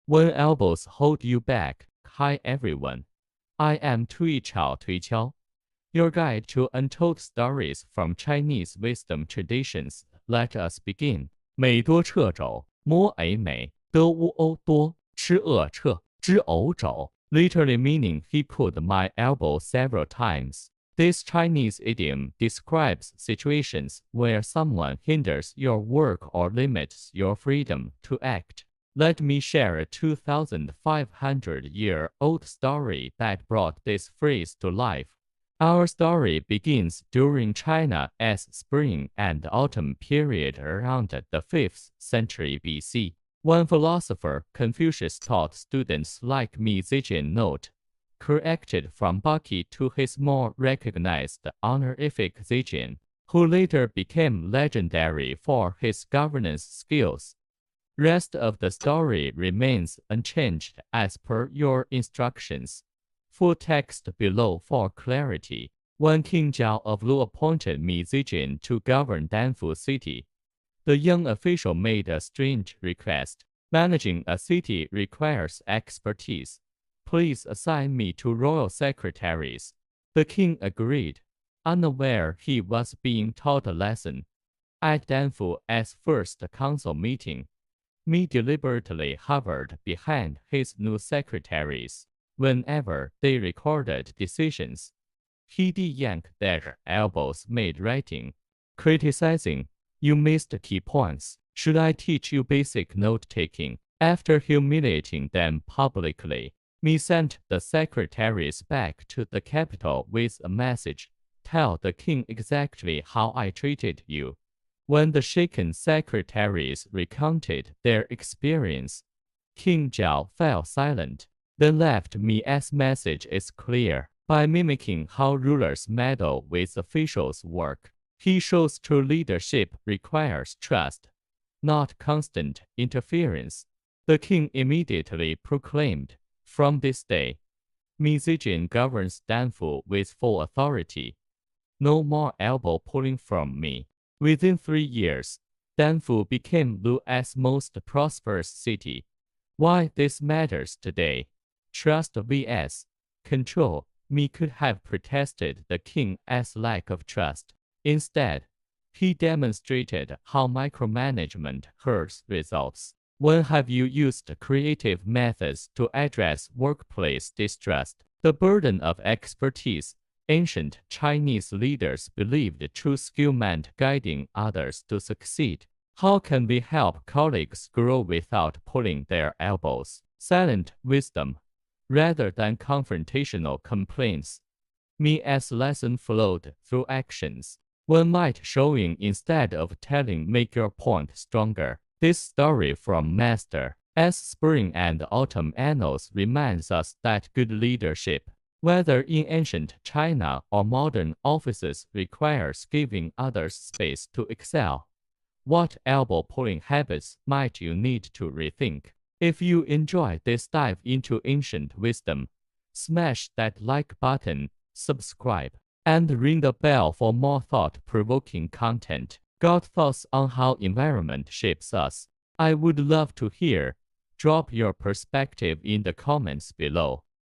When elbows hold you back, hi everyone. I am Tui Chao Tui Qiao, your guide to untold stories from Chinese wisdom traditions. Let us begin. 美多掣肘，摸 a 美，德乌欧多，吃撤，知偶肘。Literally meaning he pulled my elbow several times. This Chinese idiom describes situations where someone hinders your work or limits your freedom to act. Let me share a 2,500-year-old story that brought this phrase to life. Our story begins during China's spring and autumn period around the 5th century BC. One philosopher, Confucius, taught students like Mi Zijian note, corrected from Baki to his more recognized honorific Zijian, who later became legendary for his governance skills. Rest of the story remains unchanged as per your instructions. Full text below for clarity. When King Zhao of Lu appointed Mi Zijian to govern Danfu city, the young official made a strange request. Managing a city requires expertise. Please assign me to royal secretaries. The king agreed, unaware he was being taught a lesson. At Danfu's first council meeting, Mi deliberately hovered behind his new secretaries. Whenever they recorded decisions, he'd yank their elbows mid-writing, criticizing, "You missed key points. Should I teach you basic note-taking?" After humiliating them publicly, Mi sent the secretaries back to the capital with a message. "Tell the king exactly how I treated you." When the shaken secretaries recounted their experience, King Zhao fell silent, then left Mi's message is clear. By mimicking how rulers meddle with officials' work, he shows true leadership requires trust, not constant interference. The king immediately proclaimed, "From this day, Mi Zijian governs Danfu with full authority. No more elbow pulling from me." Within 3 years, Danfu became Lu's most prosperous city. Why this matters today? Trust vs. control. Mi could have protested the king's lack of trust. Instead, he demonstrated how micromanagement hurts results. When have you used creative methods to address workplace distrust? The burden of expertise. Ancient Chinese leaders believed true skill meant guiding others to succeed. How can we help colleagues grow without pulling their elbows? Silent wisdom, rather than confrontational complaints. Mi's lesson flowed through actions. One might showing instead of telling make your point stronger. This story from Master's Spring and Autumn Annals reminds us that good leadership, whether in ancient China or modern offices, requires giving others space to excel. What elbow-pulling habits might you need to rethink? If you enjoy this dive into ancient wisdom, smash that like button, subscribe, and ring the bell for more thought-provoking content. Got thoughts on how environment shapes us? I would love to hear. Drop your perspective in the comments below.